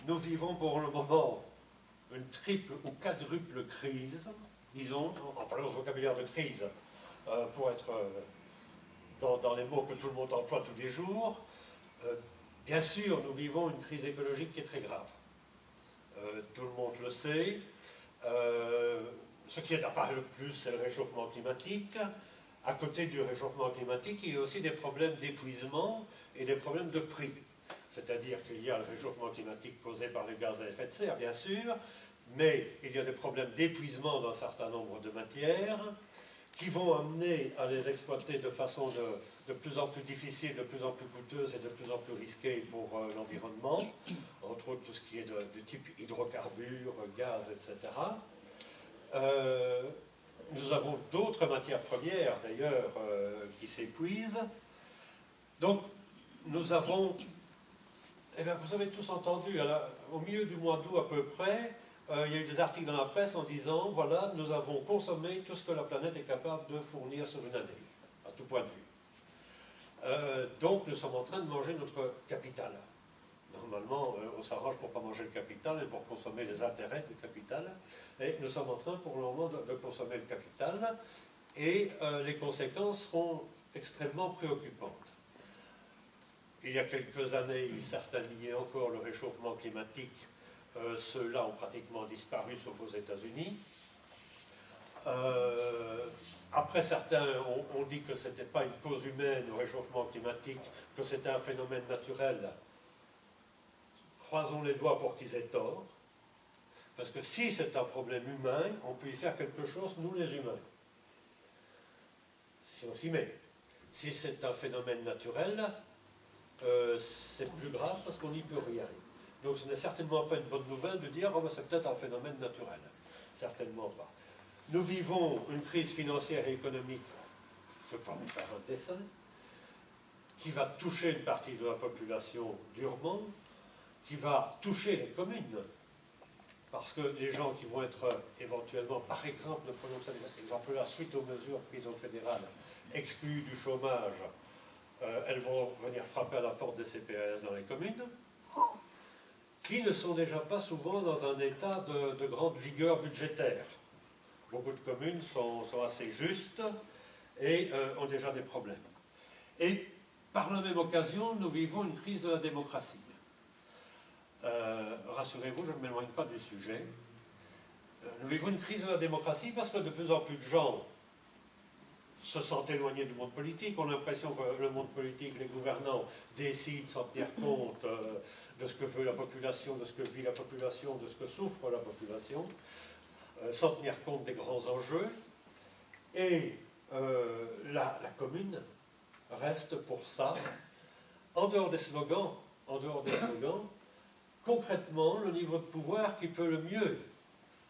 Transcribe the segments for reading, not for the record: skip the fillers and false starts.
nous vivons pour le moment une triple ou quadruple crise, disons, en parlant du vocabulaire de crise, pour être dans les mots que tout le monde emploie tous les jours. Bien sûr, nous vivons une crise écologique qui est très grave. Tout le monde le sait. Ce qui est apparu le plus, c'est le réchauffement climatique. À côté du réchauffement climatique, il y a aussi des problèmes d'épuisement et des problèmes de prix. C'est-à-dire qu'il y a le réchauffement climatique causé par les gaz à effet de serre, bien sûr, mais il y a des problèmes d'épuisement d'un certain nombre de matières qui vont amener à les exploiter de façon de plus en plus difficile, de plus en plus coûteuse et de plus en plus risquée pour l'environnement, entre autres tout ce qui est du type hydrocarbures, gaz, etc. Nous avons d'autres matières premières, d'ailleurs, qui s'épuisent. Donc, nous avons... Eh bien, vous avez tous entendu, au milieu du mois d'août à peu près, il y a eu des articles dans la presse en disant, voilà, nous avons consommé tout ce que la planète est capable de fournir sur une année, à tout point de vue. Donc, nous sommes en train de manger notre capital. Normalement, on s'arrange pour ne pas manger le capital et pour consommer les intérêts du capital. Et nous sommes en train, pour le moment, de consommer le capital. Et les conséquences seront extrêmement préoccupantes. Il y a quelques années, certains niaient encore le réchauffement climatique. Ceux-là ont pratiquement disparu, sauf aux États-Unis. Après, certains ont dit que ce n'était pas une cause humaine, le réchauffement climatique, que c'était un phénomène naturel. Croisons les doigts pour qu'ils aient tort. Parce que si c'est un problème humain, on peut y faire quelque chose, nous les humains. Si on s'y met. Si c'est un phénomène naturel, c'est plus grave parce qu'on n'y peut rien. Donc ce n'est certainement pas une bonne nouvelle de dire oh, ben, c'est peut-être un phénomène naturel. Certainement pas. Nous vivons une crise financière et économique, je peux vous faire un dessin, qui va toucher une partie de la population durement, qui va toucher les communes, parce que les gens qui vont être éventuellement, par exemple, prenons cet exemple-là, suite aux mesures prises au fédéral, exclus du chômage, elles vont venir frapper à la porte des CPAS dans les communes, qui ne sont déjà pas souvent dans un état de grande vigueur budgétaire. Beaucoup de communes sont assez justes et ont déjà des problèmes. Et par la même occasion, nous vivons une crise de la démocratie. Rassurez-vous, je ne m'éloigne pas du sujet. Nous vivons une crise de la démocratie parce que de plus en plus de gens se sentent éloignés du monde politique, ont l'impression que le monde politique, les gouvernants, décident sans tenir compte de ce que veut la population, de ce que vit la population, de ce que souffre la population, sans tenir compte des grands enjeux. Et la commune reste pour ça, en dehors des slogans, concrètement, le niveau de pouvoir qui peut le mieux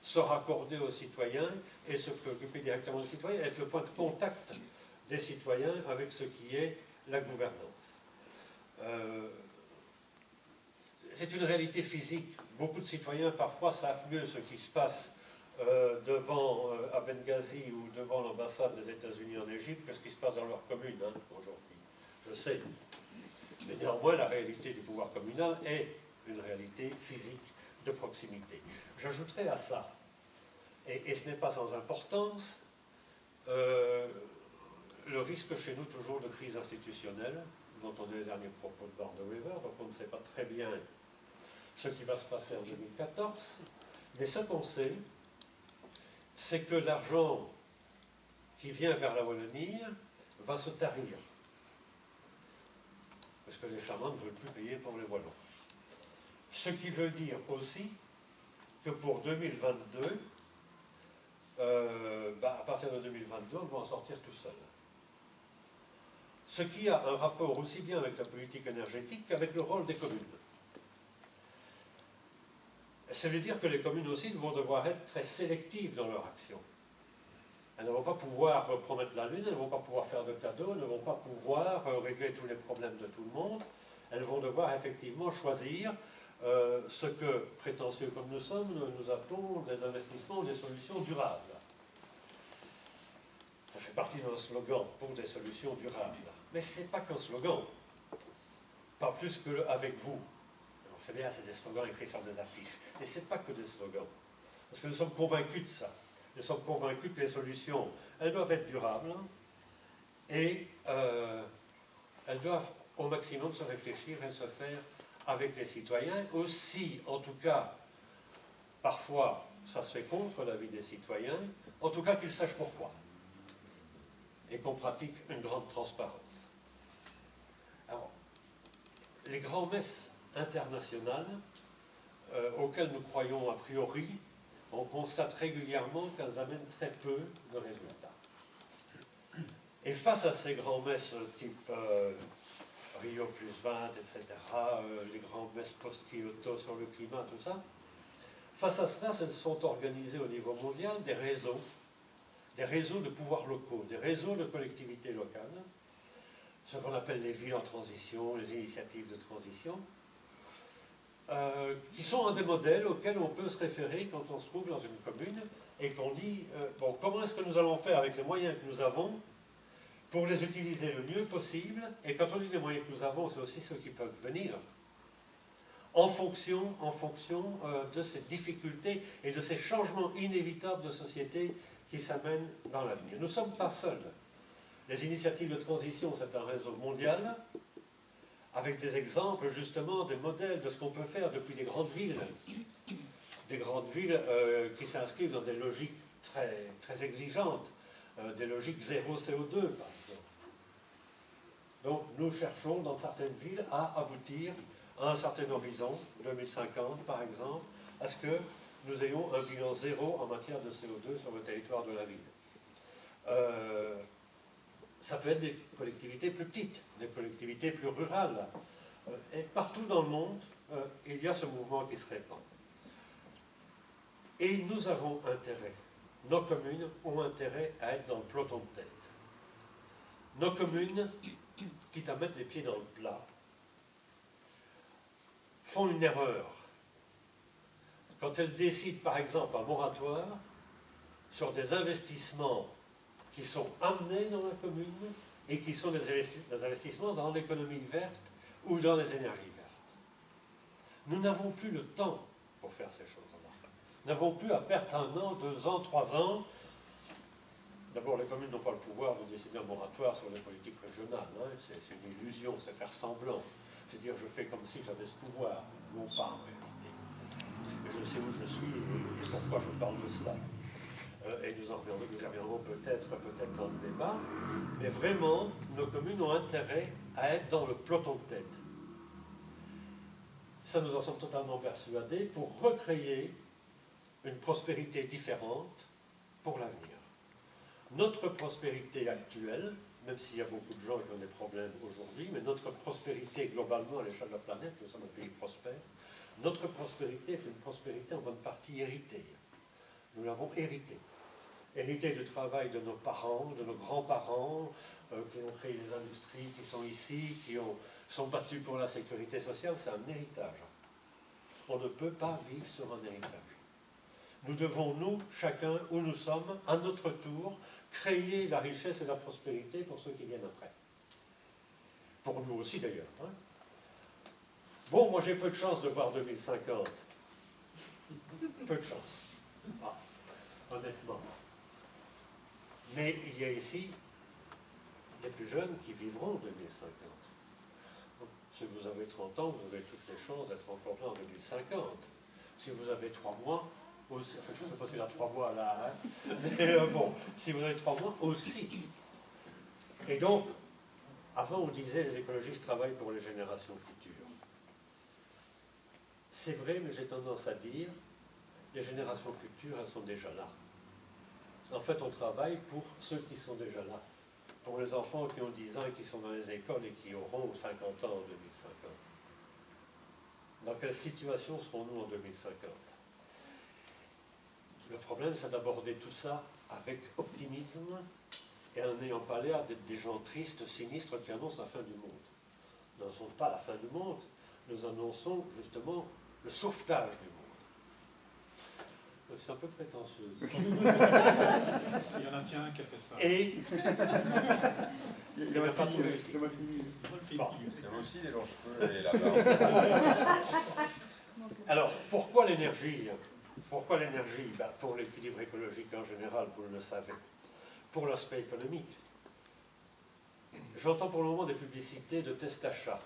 se raccorder aux citoyens et se préoccuper directement des citoyens, être le point de contact des citoyens avec ce qui est la gouvernance. C'est une réalité physique. Beaucoup de citoyens parfois savent mieux ce qui se passe à Benghazi ou devant l'ambassade des États-Unis en Égypte que ce qui se passe dans leur commune aujourd'hui. Je sais. Mais néanmoins, la réalité du pouvoir communal est une réalité physique de proximité. J'ajouterai à ça, et ce n'est pas sans importance, le risque chez nous toujours de crise institutionnelle. Vous entendez les derniers propos de Board River, donc on ne sait pas très bien ce qui va se passer en 2014, mais ce qu'on sait, c'est que l'argent qui vient vers la Wallonie va se tarir, parce que les Flamands ne veulent plus payer pour les Wallons. Ce qui veut dire aussi que pour 2022, à partir de 2022, on va en sortir tout seul. Ce qui a un rapport aussi bien avec la politique énergétique qu'avec le rôle des communes. Ça veut dire que les communes aussi vont devoir être très sélectives dans leur action. Elles ne vont pas pouvoir promettre la lune, elles ne vont pas pouvoir faire de cadeaux, elles ne vont pas pouvoir régler tous les problèmes de tout le monde. Elles vont devoir effectivement choisir ce que, prétentieux comme nous sommes, nous appelons des investissements, des solutions durables. Ça fait partie de notre slogan pour des solutions durables. Mais ce n'est pas qu'un slogan. Pas plus qu'avec vous. c'est bien, c'est des slogans écrits sur des affiches. Mais ce n'est pas que des slogans. Parce que nous sommes convaincus de ça. Nous sommes convaincus que les solutions, elles doivent être durables et elles doivent au maximum se réfléchir et se faire avec les citoyens. Aussi, en tout cas, parfois, ça se fait contre l'avis des citoyens, en tout cas qu'ils sachent pourquoi. Et qu'on pratique une grande transparence. Alors, les grands-messes internationales, auxquelles nous croyons a priori, on constate régulièrement qu'elles amènent très peu de résultats. Et face à ces grands-messes type Rio plus 20, etc., les grandes-messes post-Kyoto sur le climat, tout ça, face à cela, se sont organisés au niveau mondial des réseaux de pouvoirs locaux, des réseaux de collectivités locales, ce qu'on appelle les villes en transition, les initiatives de transition, qui sont un des modèles auxquels on peut se référer quand on se trouve dans une commune et qu'on dit, bon, comment est-ce que nous allons faire avec les moyens que nous avons pour les utiliser le mieux possible, et quand on dit les moyens que nous avons, c'est aussi ceux qui peuvent venir, en fonction de ces difficultés et de ces changements inévitables de société qui s'amènent dans l'avenir. Nous ne sommes pas seuls. Les initiatives de transition, c'est un réseau mondial, avec des exemples justement, des modèles de ce qu'on peut faire depuis des grandes villes qui s'inscrivent dans des logiques très, très exigeantes, des logiques zéro CO2 par exemple. Donc nous cherchons dans certaines villes à aboutir à un certain horizon, 2050 par exemple, à ce que nous ayons un bilan zéro en matière de CO2 sur le territoire de la ville. Ça peut être des collectivités plus petites, des collectivités plus rurales. Et partout dans le monde, il y a ce mouvement qui se répand. Et nous avons intérêt, nos communes ont intérêt à être dans le peloton de tête. Nos communes, quitte à mettre les pieds dans le plat, font une erreur quand elles décident par exemple un moratoire sur des investissements qui sont amenés dans la commune et qui sont des investissements dans l'économie verte ou dans les énergies vertes. Nous n'avons plus le temps pour faire ces choses-là. Nous n'avons plus à perdre 1 an, 2 ans, 3 ans. D'abord, les communes n'ont pas le pouvoir de décider un moratoire sur les politiques régionales. Hein. C'est une illusion, c'est faire semblant. C'est dire je fais comme si j'avais ce pouvoir. Non pas en réalité. Et je sais où je suis et pourquoi je parle de cela. Et nous en reviendrons peut-être dans le débat. Mais vraiment, nos communes ont intérêt à être dans le peloton de tête. Ça, nous en sommes totalement persuadés pour recréer une prospérité différente pour l'avenir. Notre prospérité actuelle, même s'il y a beaucoup de gens qui ont des problèmes aujourd'hui, mais notre prospérité globalement à l'échelle de la planète, nous sommes un pays prospère, notre prospérité est une prospérité en bonne partie héritée. Nous l'avons héritée. Héritée du travail de nos parents, de nos grands-parents, qui ont créé les industries qui sont ici, sont battus pour la sécurité sociale, c'est un héritage. On ne peut pas vivre sur un héritage. Nous devons, nous, chacun, où nous sommes, à notre tour, créer la richesse et la prospérité pour ceux qui viennent après. Pour nous aussi, d'ailleurs. Hein. Bon, moi j'ai peu de chance de voir 2050. Peu de chance. Ah, honnêtement. Mais il y a ici des plus jeunes qui vivront 2050. Si vous avez 30 ans, vous avez toutes les chances d'être encore là en 2050. Si vous avez 3 mois, aussi, enfin, je ne sais pas s'il a 3 mois là, hein, mais bon, si vous avez 3 mois, aussi. Et donc, avant on disait les écologistes travaillent pour les générations futures. C'est vrai, mais j'ai tendance à dire, les générations futures, elles sont déjà là. En fait, on travaille pour ceux qui sont déjà là. Pour les enfants qui ont 10 ans et qui sont dans les écoles et qui auront 50 ans en 2050. Dans quelle situation serons-nous en 2050 ? Le problème, c'est d'aborder tout ça avec optimisme et en n'ayant pas l'air d'être des gens tristes, sinistres qui annoncent la fin du monde. Nous n'annonçons pas la fin du monde, nous annonçons justement le sauvetage du monde. C'est un peu prétentieux. Il y en a un qui a fait ça. Et il n'a pas tout réussi. Bon. Il y a aussi les longs cheveux et la barbe. Alors, pourquoi l'énergie? Pourquoi l'énergie? Ben, pour l'équilibre écologique en général, vous le savez. Pour l'aspect économique. J'entends pour le moment des publicités de tests d'achat.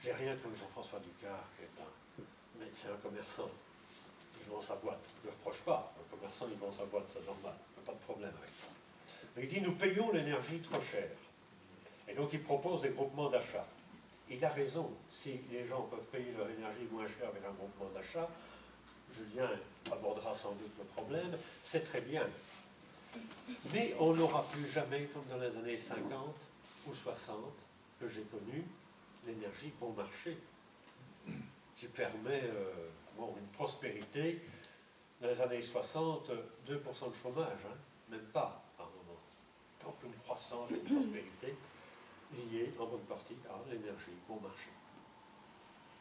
J'ai rien contre Jean-François Ducard, qui est mais c'est un commerçant. Il vend sa boîte. Je ne reproche pas. Un commerçant, il vend sa boîte, c'est normal. Il n'y a pas de problème avec ça. Mais il dit, nous payons l'énergie trop chère. Et donc, il propose des groupements d'achat. Il a raison. Si les gens peuvent payer leur énergie moins cher avec un groupement d'achat, Julien abordera sans doute le problème, c'est très bien. Mais on n'aura plus jamais, comme dans les années 50 ou 60, que j'ai connu, l'énergie bon marché, qui permet une prospérité. Dans les années 60, 2% de chômage, hein, même pas à un moment. Donc une croissance, une prospérité liée en bonne partie à l'énergie bon marché.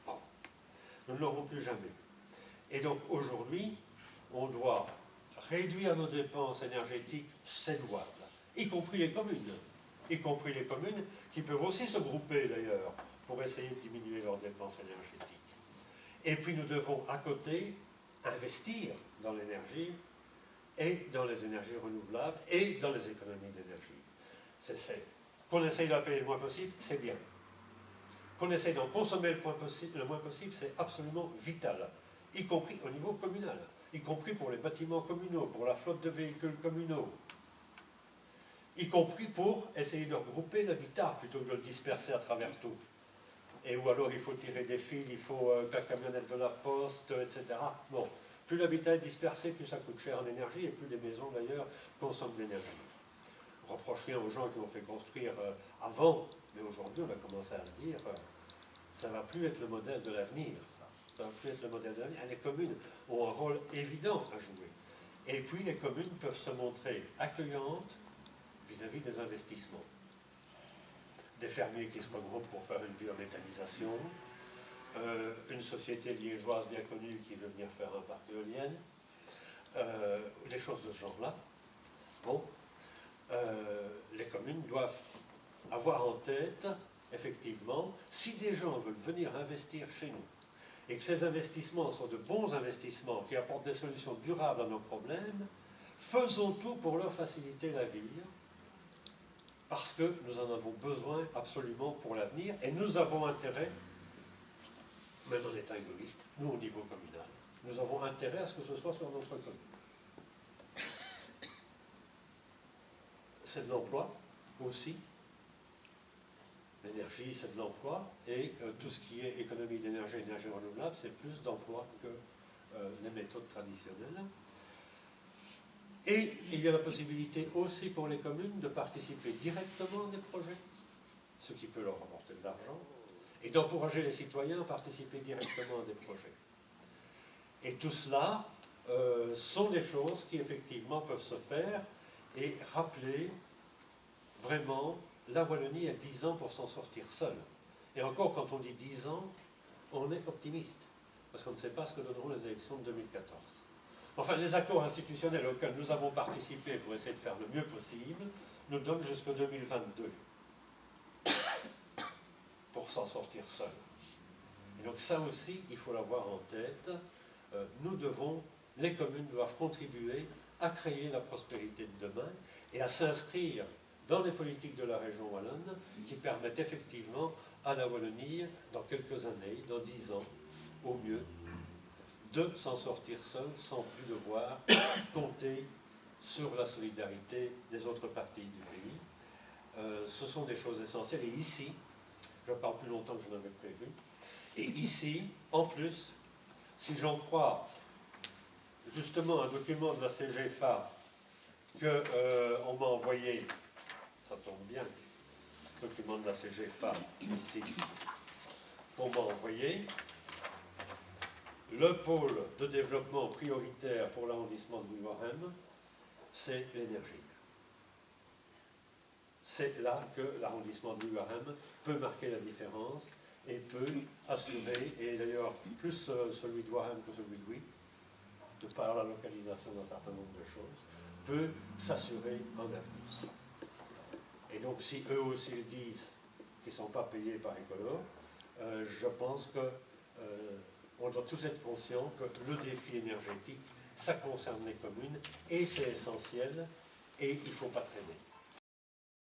Bon. Nous ne l'aurons plus jamais. Et donc aujourd'hui, on doit réduire nos dépenses énergétiques, c'est louable, y compris les communes qui peuvent aussi se grouper d'ailleurs pour essayer de diminuer leurs dépenses énergétiques. Et puis nous devons à côté investir dans l'énergie et dans les énergies renouvelables et dans les économies d'énergie. Qu'on essaye de la payer le moins possible, c'est bien. Qu'on essaye d'en consommer le moins possible, c'est absolument vital, y compris au niveau communal, y compris pour les bâtiments communaux, pour la flotte de véhicules communaux, y compris pour essayer de regrouper l'habitat plutôt que de le disperser à travers tout. Et où alors il faut tirer des fils, il faut la camionnette de la poste, etc. Bon, plus l'habitat est dispersé, plus ça coûte cher en énergie, et plus les maisons d'ailleurs consomment de l'énergie. On reproche rien aux gens qui ont fait construire avant, mais aujourd'hui on a commencé à se dire, ça ne va plus être le modèle de l'avenir, ça. Ça va plus être le modèle de l'avenir. Les communes ont un rôle évident à jouer. Et puis les communes peuvent se montrer accueillantes vis-à-vis des investissements. Des fermiers qui se regroupent pour faire une biométhanisation, une société liégeoise bien connue qui veut venir faire un parc éolien, des choses de ce genre-là. Bon, les communes doivent avoir en tête, effectivement, si des gens veulent venir investir chez nous, et que ces investissements sont de bons investissements qui apportent des solutions durables à nos problèmes, faisons tout pour leur faciliter la vie, parce que nous en avons besoin absolument pour l'avenir, et nous avons intérêt, même en étant égoïste, nous au niveau communal, nous avons intérêt à ce que ce soit sur notre commune. C'est de l'emploi aussi. L'énergie, c'est de l'emploi, et tout ce qui est économie d'énergie, énergie renouvelable, c'est plus d'emploi que les méthodes traditionnelles. Et il y a la possibilité aussi pour les communes de participer directement à des projets, ce qui peut leur apporter de l'argent, et d'encourager les citoyens à participer directement à des projets. Et tout cela sont des choses qui effectivement peuvent se faire et rappeler vraiment la Wallonie a 10 ans pour s'en sortir seule. Et encore, quand on dit 10 ans, on est optimiste, parce qu'on ne sait pas ce que donneront les élections de 2014. Enfin, les accords institutionnels auxquels nous avons participé pour essayer de faire le mieux possible nous donnent jusqu'en 2022 pour s'en sortir seul. Et donc ça aussi, il faut l'avoir en tête. Les communes doivent contribuer à créer la prospérité de demain et à s'inscrire dans les politiques de la région wallonne qui permettent effectivement à la Wallonie, dans quelques années, dans 10 ans, au mieux, de s'en sortir seul sans plus devoir compter sur la solidarité des autres parties du pays. Ce sont des choses essentielles. Et ici, je parle plus longtemps que je n'avais prévu, et ici, en plus, si j'en crois justement un document de la CGFA qu'on m'a envoyé, ça tombe bien, document de la CGFA ici, qu'on m'a envoyé, le pôle de développement prioritaire pour l'arrondissement de Louis-Warhem, c'est l'énergie. C'est là que l'arrondissement de Louis-Warhem peut marquer la différence et peut assurer, et d'ailleurs plus celui de Warhem que celui de Louis, de par la localisation d'un certain nombre de choses, peut s'assurer en avenir. Et donc, si eux aussi le disent qu'ils ne sont pas payés par Écolo, je pense qu'on doit tous être conscients que le défi énergétique, ça concerne les communes, et c'est essentiel, et il ne faut pas traîner.